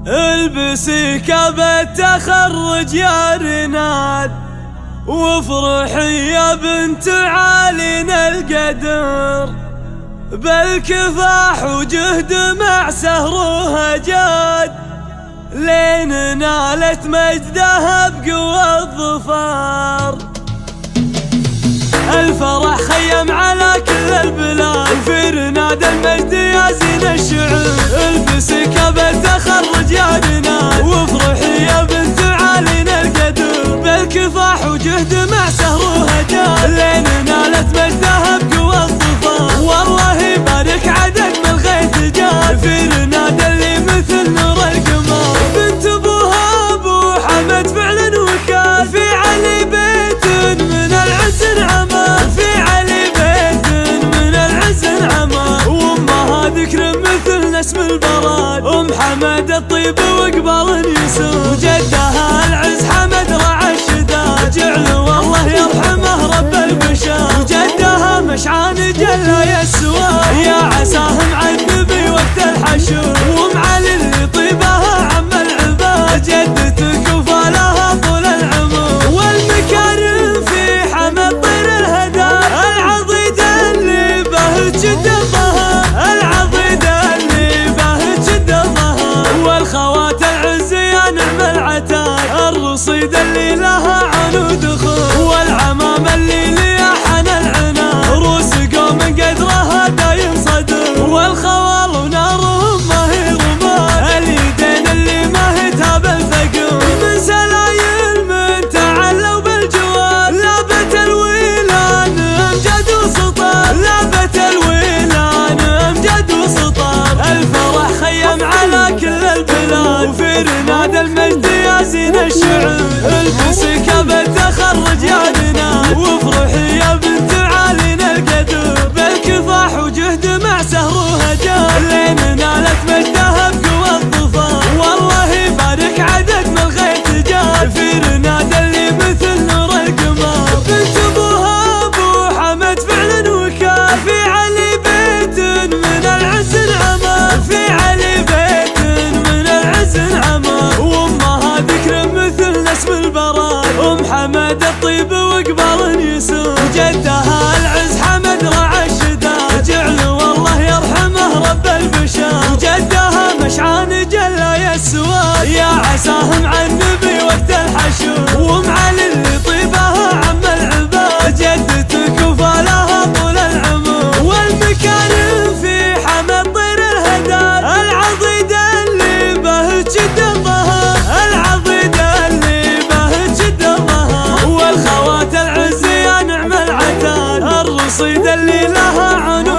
البسي كعبة التخرج يا رناد، وافرحي يا بنت عالينا القدر، بالكفاح وجهد مع سهرها جاد، لين نالت مجدها بقوى الظفار. الفرح خيم على كل البلاد، في رناد المجد يا زين الشعب. البسي كعبة التخرج يا رناد، وافرحي يا بنت عالينا القدر، بالكفاح وجهد مع سهرها جاد، لين نالت مجدها بقوى الظفار. والله يبارك عدد من الغيث جاد، في رناد اللي مثل نور القمر. بنت ابوها ابو حمد فعلا وكال، في علي بيت من العز انعمر، في علي بيت من العز انعمر. وامها ذكر مثل نسم البراد، ام حمد الطيب وقبال يسر، وجدها العز حمد رعى الشداد، جعل والله يرحمه رب البشر. وجدها مشعان جل يسوى، يا عساهم عن النبي وقت الحشر، ومعالي اللي طيبها عم العباد، جدتك وفالها طول العمر. والمكارم في حمد طير الهدى، العضيدة اللي به تشد الظهر، العضيدة اللي به تشد الظهر. والخوات العز يا نعم العتاد، الرصيد اللي لها عنود خور، والعمام اللي ليا حن العنا، روس قوم قدرها دايم صدر. والخوال ونارهم ما هي رماد، اليدين اللي ما هي تاب الفقر، من سلايل من تعلوا بالجوال، لابت الويلان امجد وسطر، لابت الويلان امجد وسطر. الفرح خيم على كل البلاد، وفي رناد المجد يا زين الشعب. البسي كعبة التخرج يا رناد، وافرحي يا بنت عالينا القدر، بالكفاح وجهد مع سهرها جاد، لين نالت مجدها بقوى الظفار. والله يبارك عدد من الغيث جاد، في رناد اللي مثل نور القمر. بنت ابوها ابو حمد فعلا وكال، في علي بيت من العز انعمر، في علي بيت من العز انعمر. وامها ذكر مثل نسم البراد، ام حمد الطيب وقبال يسر، وجدها العز حمد رعى الشداد، جعل والله يرحمه رب البشر. وجدها مشعان جل يسوى، يا عساهم عن النبي وقت الحشر، ومعالي اللي طيبها عم العباد، جدتك وفالها طول العمر. والمكارم في حمد طير الهدى، العضيدة اللي به تشد الظهر، العضيدة اللي به تشد الظهر. والخوات العز يا نعم العتاد، الرصيد اللي لها عنود